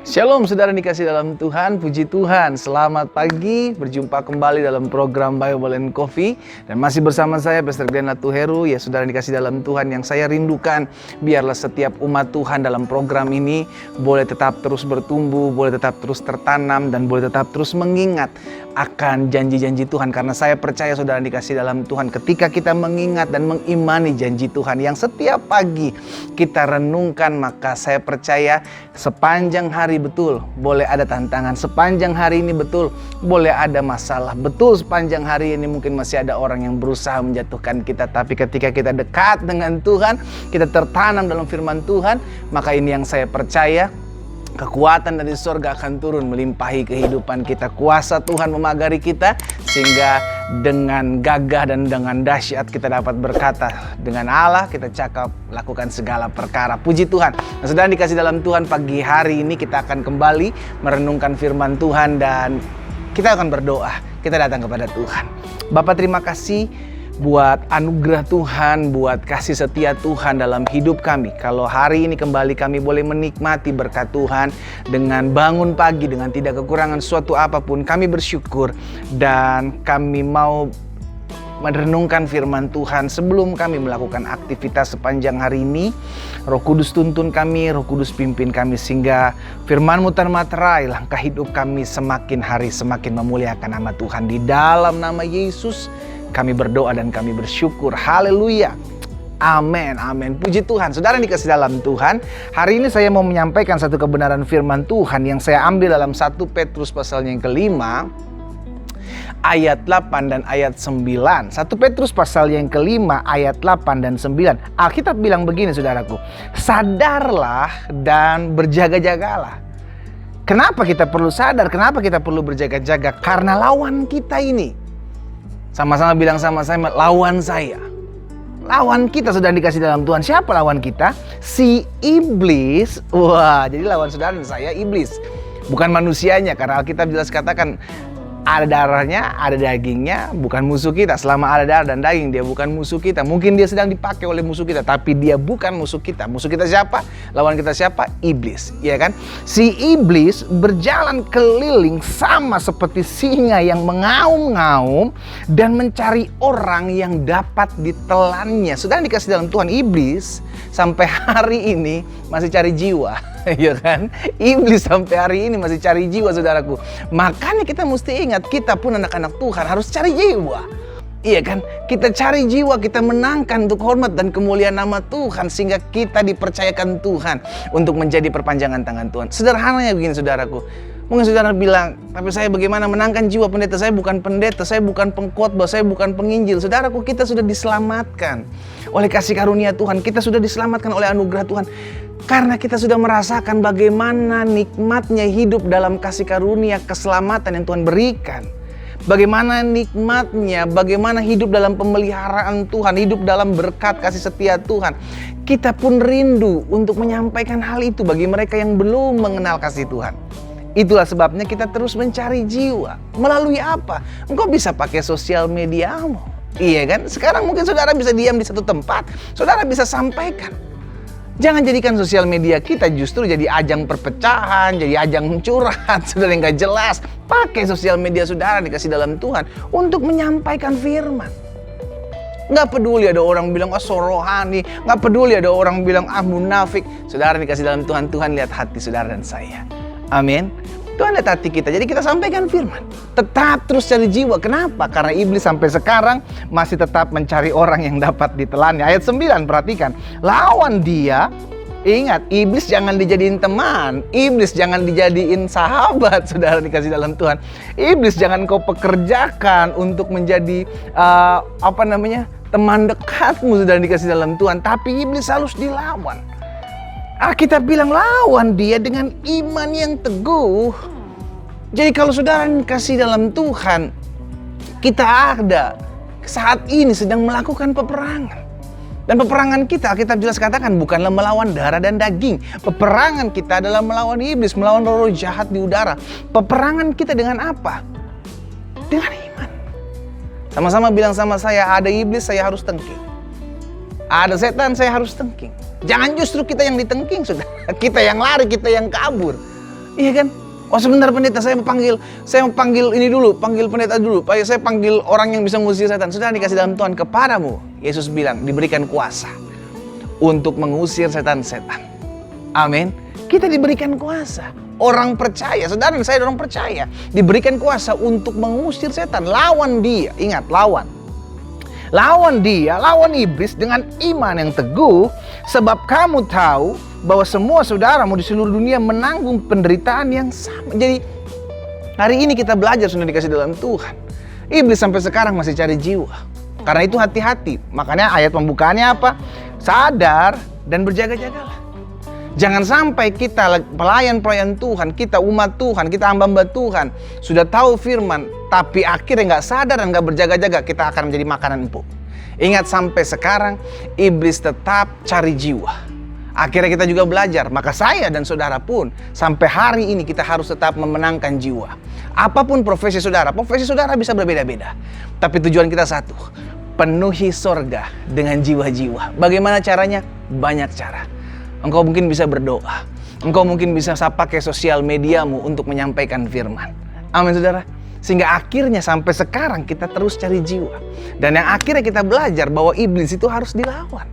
Shalom saudara dikasih dalam Tuhan, puji Tuhan. Selamat pagi, berjumpa kembali dalam program Bible and Coffee. Dan masih bersama saya, Pastor Glenn Latuheru. Ya saudara dikasih dalam Tuhan, yang saya rindukan, biarlah setiap umat Tuhan dalam program ini boleh tetap terus bertumbuh, boleh tetap terus tertanam, dan boleh tetap terus mengingat akan janji-janji Tuhan. Karena saya percaya saudara dikasih dalam Tuhan, ketika kita mengingat dan mengimani janji Tuhan yang setiap pagi kita renungkan, maka saya percaya sepanjang hari betul boleh ada tantangan, sepanjang hari ini betul boleh ada masalah, betul sepanjang hari ini mungkin masih ada orang yang berusaha menjatuhkan kita. Tapi ketika kita dekat dengan Tuhan, kita tertanam dalam firman Tuhan, maka ini yang saya percaya, kekuatan dari surga akan turun melimpahi kehidupan kita. Kuasa Tuhan memagari kita sehingga dengan gagah dan dengan dahsyat kita dapat berkata dengan Allah, kita cakap lakukan segala perkara. Puji Tuhan. Nah, saudara dikasih dalam Tuhan, pagi hari ini kita akan kembali merenungkan firman Tuhan dan kita akan berdoa. Kita datang kepada Tuhan. Bapa, terima kasih buat anugerah Tuhan, buat kasih setia Tuhan dalam hidup kami. Kalau hari ini kembali kami boleh menikmati berkat Tuhan dengan bangun pagi, dengan tidak kekurangan suatu apapun, kami bersyukur. Dan kami mau merenungkan firman Tuhan sebelum kami melakukan aktivitas sepanjang hari ini. Roh Kudus tuntun kami, Roh Kudus pimpin kami, sehingga firman-Mu termaterai langkah hidup kami semakin hari semakin memuliakan nama Tuhan. Di dalam nama Yesus kami berdoa dan kami bersyukur. Haleluya. Amin, amin. Puji Tuhan. Saudara dikasih dalam Tuhan, hari ini saya mau menyampaikan satu kebenaran firman Tuhan yang saya ambil dalam 1 Petrus pasalnya yang kelima, ayat 8 dan ayat 9. 1 Petrus pasal yang kelima, ayat 8 dan 9. Alkitab bilang begini, saudaraku. Sadarlah dan berjaga-jagalah. Kenapa kita perlu sadar? Kenapa kita perlu berjaga-jaga? Karena lawan kita ini, sama-sama bilang sama saya, lawan saya. Lawan kita sudah dikasih dalam Tuhan. Siapa lawan kita? Si iblis. Wah, jadi lawan saudara dan saya iblis. Bukan manusianya, karena Alkitab jelas katakan ada darahnya, ada dagingnya, bukan musuh kita. Selama ada darah dan daging, dia bukan musuh kita. Mungkin dia sedang dipakai oleh musuh kita, tapi dia bukan musuh kita. Musuh kita siapa? Lawan kita siapa? Iblis, ya kan? Si iblis berjalan keliling sama seperti singa yang mengaum-ngaum dan mencari orang yang dapat ditelannya. Sudah dikasih dalam Tuhan, iblis sampai hari ini masih cari jiwa. Ya kan? Iblis sampai hari ini masih cari jiwa, saudaraku. Makanya kita mesti ingat, kita pun anak-anak Tuhan harus cari jiwa. Iya kan? Kita cari jiwa, kita menangkan untuk hormat dan kemuliaan nama Tuhan, sehingga kita dipercayakan Tuhan untuk menjadi perpanjangan tangan Tuhan. Sederhananya begini, saudaraku. Mungkin saudara bilang, tapi saya bagaimana menangkan jiwa pendeta? Saya bukan pendeta, saya bukan pengkhotbah, saya bukan penginjil. Saudaraku, kita sudah diselamatkan oleh kasih karunia Tuhan. Kita sudah diselamatkan oleh anugerah Tuhan. Karena kita sudah merasakan bagaimana nikmatnya hidup dalam kasih karunia keselamatan yang Tuhan berikan. Bagaimana nikmatnya, bagaimana hidup dalam pemeliharaan Tuhan, hidup dalam berkat kasih setia Tuhan. Kita pun rindu untuk menyampaikan hal itu bagi mereka yang belum mengenal kasih Tuhan. Itulah sebabnya kita terus mencari jiwa. Melalui apa? Engkau bisa pakai sosial mediamu. Iya kan? Sekarang mungkin saudara bisa diam di satu tempat, saudara bisa sampaikan. Jangan jadikan sosial media kita justru jadi ajang perpecahan, jadi ajang curhat, saudara yang gak jelas. Pakai sosial media saudara dikasih dalam Tuhan untuk menyampaikan firman. Gak peduli ada orang bilang so rohani, gak peduli ada orang bilang munafik. Saudara dikasih dalam Tuhan, Tuhan lihat hati saudara dan saya. Amin. Tuhan lihat hati kita, jadi kita sampaikan firman. Tetap terus cari jiwa. Kenapa? Karena iblis sampai sekarang masih tetap mencari orang yang dapat ditelannya. Ayat 9, perhatikan. Lawan dia. Ingat, iblis jangan dijadiin teman. Iblis jangan dijadiin sahabat, saudara dikasih dalam Tuhan. Iblis jangan kau pekerjakan untuk menjadi teman dekatmu, saudara dikasih dalam Tuhan. Tapi iblis harus dilawan. Kita bilang lawan dia dengan iman yang teguh. Jadi kalau saudara kasih dalam Tuhan, kita ada saat ini sedang melakukan peperangan. Dan peperangan kita jelas katakan bukanlah melawan darah dan daging. Peperangan kita adalah melawan iblis, melawan roh jahat di udara. Peperangan kita dengan apa? Dengan iman. Sama-sama bilang sama saya, ada iblis saya harus tengking. Ada setan saya harus tengking. Jangan justru kita yang ditengking, saudara. Kita yang lari, kita yang kabur. Iya kan? Oh sebentar pendeta, saya mau panggil ini dulu, panggil pendeta dulu. Saya panggil orang yang bisa mengusir setan. Sudah dikasih dalam Tuhan kepadamu. Yesus bilang diberikan kuasa untuk mengusir setan-setan. Amin. Kita diberikan kuasa. Orang percaya, saudara dan saya orang percaya, diberikan kuasa untuk mengusir setan. Lawan dia, ingat lawan. Lawan dia, lawan iblis dengan iman yang teguh. Sebab kamu tahu bahwa semua saudaramu di seluruh dunia menanggung penderitaan yang sama. Jadi hari ini kita belajar sudah dikasih dalam Tuhan. Iblis sampai sekarang masih cari jiwa. Karena itu hati-hati. Makanya ayat pembukaannya apa? Sadar dan berjaga-jagalah. Jangan sampai kita pelayan-pelayan Tuhan, kita umat Tuhan, kita hamba-hamba Tuhan, sudah tahu firman, tapi akhirnya nggak sadar dan nggak berjaga-jaga, kita akan menjadi makanan empuk. Ingat sampai sekarang, iblis tetap cari jiwa. Akhirnya kita juga belajar, maka saya dan saudara pun, sampai hari ini kita harus tetap memenangkan jiwa. Apapun profesi saudara bisa berbeda-beda. Tapi tujuan kita satu, penuhi sorga dengan jiwa-jiwa. Bagaimana caranya? Banyak cara. Engkau mungkin bisa berdoa. Engkau mungkin bisa pakai sosial mediamu untuk menyampaikan firman. Amin saudara. Sehingga akhirnya sampai sekarang kita terus cari jiwa. Dan yang akhirnya kita belajar bahwa iblis itu harus dilawan.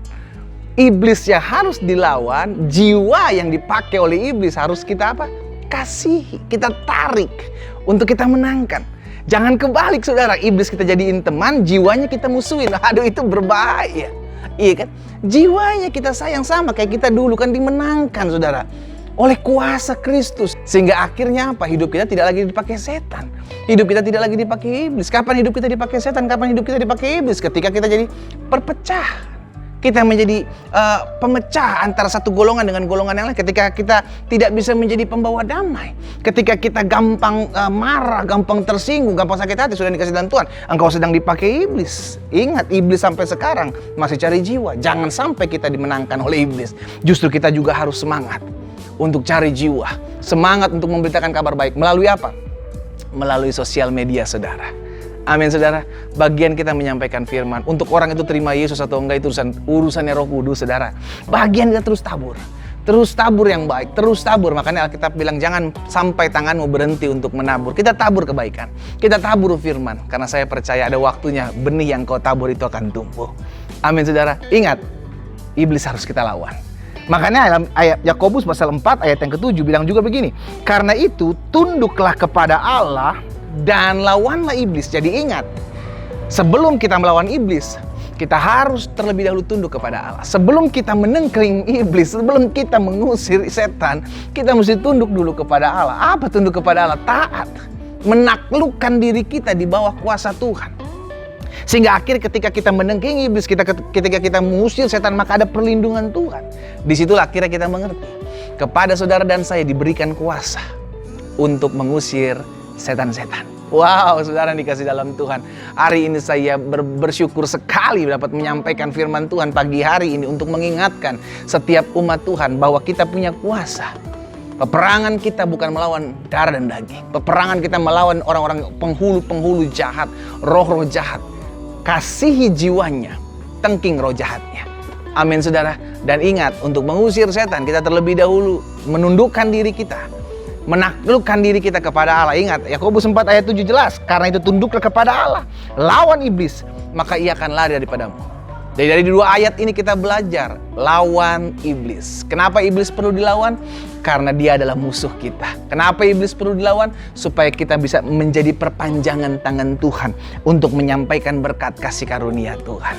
Iblis yang harus dilawan, jiwa yang dipakai oleh iblis harus kita apa? Kasihi, kita tarik untuk kita menangkan. Jangan kebalik saudara, iblis kita jadiin teman, jiwanya kita musuhin. Aduh itu berbahaya. Iya kan? Jiwanya kita sayang sama kayak kita dulu kan dimenangkan saudara oleh kuasa Kristus. Sehingga akhirnya apa? Hidup kita tidak lagi dipakai setan. Hidup kita tidak lagi dipakai iblis. Kapan hidup kita dipakai setan? Kapan hidup kita dipakai iblis? Ketika kita jadi perpecah. Kita menjadi pemecah antara satu golongan dengan golongan yang lain. Ketika kita tidak bisa menjadi pembawa damai. Ketika kita gampang marah, gampang tersinggung, gampang sakit hati, sudah dikasih dalam Tuhan. Engkau sedang dipakai iblis. Ingat, iblis sampai sekarang masih cari jiwa. Jangan sampai kita dimenangkan oleh iblis. Justru kita juga harus semangat untuk cari jiwa. Semangat untuk memberitakan kabar baik. Melalui apa? Melalui sosial media saudara. Amin saudara. Bagian kita menyampaikan firman. Untuk orang itu terima Yesus atau enggak itu urusannya Roh Kudus saudara. Bagian kita terus tabur. Terus tabur yang baik, terus tabur. Makanya Alkitab bilang jangan sampai tanganmu berhenti untuk menabur. Kita tabur kebaikan. Kita tabur firman. Karena saya percaya ada waktunya benih yang kau tabur itu akan tumbuh. Amin saudara. Ingat, iblis harus kita lawan. Makanya ayat Yakobus pasal 4 ayat yang ke-7 bilang juga begini. Karena itu tunduklah kepada Allah dan lawanlah iblis. Jadi ingat, sebelum kita melawan iblis, kita harus terlebih dahulu tunduk kepada Allah. Sebelum kita menengkring iblis, sebelum kita mengusir setan, kita mesti tunduk dulu kepada Allah. Apa tunduk kepada Allah? Taat. Menaklukkan diri kita di bawah kuasa Tuhan. Sehingga akhir ketika kita menengking iblis, ketika kita mengusir setan, maka ada perlindungan Tuhan. Disitulah akhirnya kita mengerti. Kepada saudara dan saya diberikan kuasa untuk mengusir setan-setan. Wow, saudara dikasih dalam Tuhan. Hari ini saya bersyukur sekali dapat menyampaikan firman Tuhan pagi hari ini untuk mengingatkan setiap umat Tuhan bahwa kita punya kuasa. Peperangan kita bukan melawan darah dan daging. Peperangan kita melawan orang-orang penghulu-penghulu jahat, roh-roh jahat. Kasihi jiwanya, tengking roh jahatnya. Amin saudara. Dan ingat, untuk mengusir setan kita terlebih dahulu menundukkan diri kita, menaklukkan diri kita kepada Allah. Ingat, Yakobus 4 ayat 7 jelas. Karena itu tunduklah kepada Allah, lawan iblis, maka ia akan lari daripadamu. Jadi dari dua ayat ini kita belajar lawan iblis. Kenapa iblis perlu dilawan? Karena dia adalah musuh kita. Kenapa iblis perlu dilawan? Supaya kita bisa menjadi perpanjangan tangan Tuhan untuk menyampaikan berkat kasih karunia Tuhan.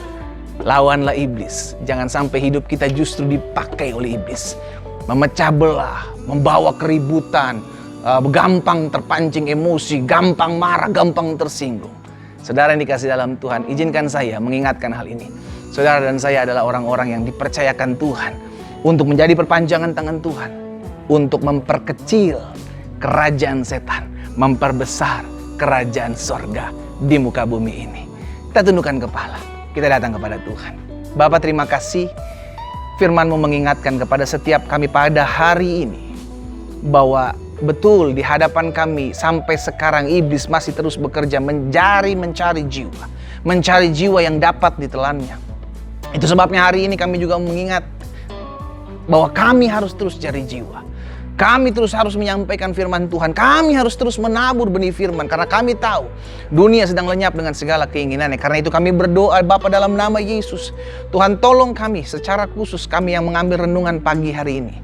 Lawanlah iblis. Jangan sampai hidup kita justru dipakai oleh iblis. Memecah belah, membawa keributan, gampang terpancing emosi, gampang marah, gampang tersinggung. Saudara yang dikasih dalam Tuhan, izinkan saya mengingatkan hal ini. Saudara dan saya adalah orang-orang yang dipercayakan Tuhan untuk menjadi perpanjangan tangan Tuhan, untuk memperkecil kerajaan setan, memperbesar kerajaan sorga di muka bumi ini. Kita tundukkan kepala, kita datang kepada Tuhan. Bapa, terima kasih. Firman-Mu mengingatkan kepada setiap kami pada hari ini bahwa betul di hadapan kami sampai sekarang iblis masih terus bekerja mencari jiwa. Mencari jiwa yang dapat ditelannya. Itu sebabnya hari ini kami juga mengingat bahwa kami harus terus cari jiwa. Kami terus harus menyampaikan firman Tuhan. Kami harus terus menabur benih firman. Karena kami tahu dunia sedang lenyap dengan segala keinginannya. Karena itu kami berdoa, Bapa, dalam nama Yesus, Tuhan tolong kami secara khusus, kami yang mengambil renungan pagi hari ini.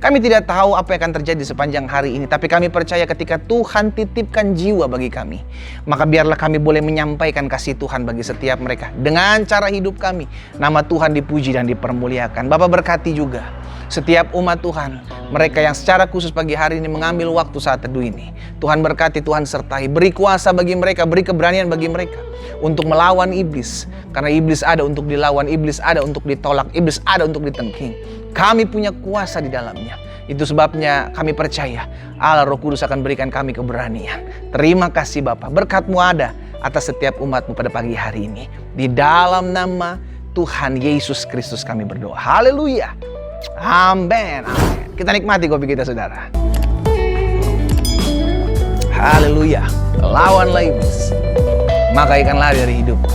Kami tidak tahu apa yang akan terjadi sepanjang hari ini, tapi kami percaya ketika Tuhan titipkan jiwa bagi kami, maka biarlah kami boleh menyampaikan kasih Tuhan bagi setiap mereka. Dengan cara hidup kami, nama Tuhan dipuji dan dipermuliakan. Bapak berkati juga setiap umat Tuhan, mereka yang secara khusus pagi hari ini mengambil waktu saat teduh ini. Tuhan berkati, Tuhan sertai, beri kuasa bagi mereka, beri keberanian bagi mereka untuk melawan iblis. Karena iblis ada untuk dilawan, iblis ada untuk ditolak, iblis ada untuk ditengking. Kami punya kuasa di dalamnya. Itu sebabnya kami percaya Allah Roh Kudus akan berikan kami keberanian. Terima kasih Bapa, berkat-Mu ada atas setiap umat-Mu pada pagi hari ini. Di dalam nama Tuhan Yesus Kristus kami berdoa. Haleluya. Amin. Amin. Kita nikmati kopi kita, saudara. Haleluya. Lawanlah iblis, maka ikan lari dari hidupmu.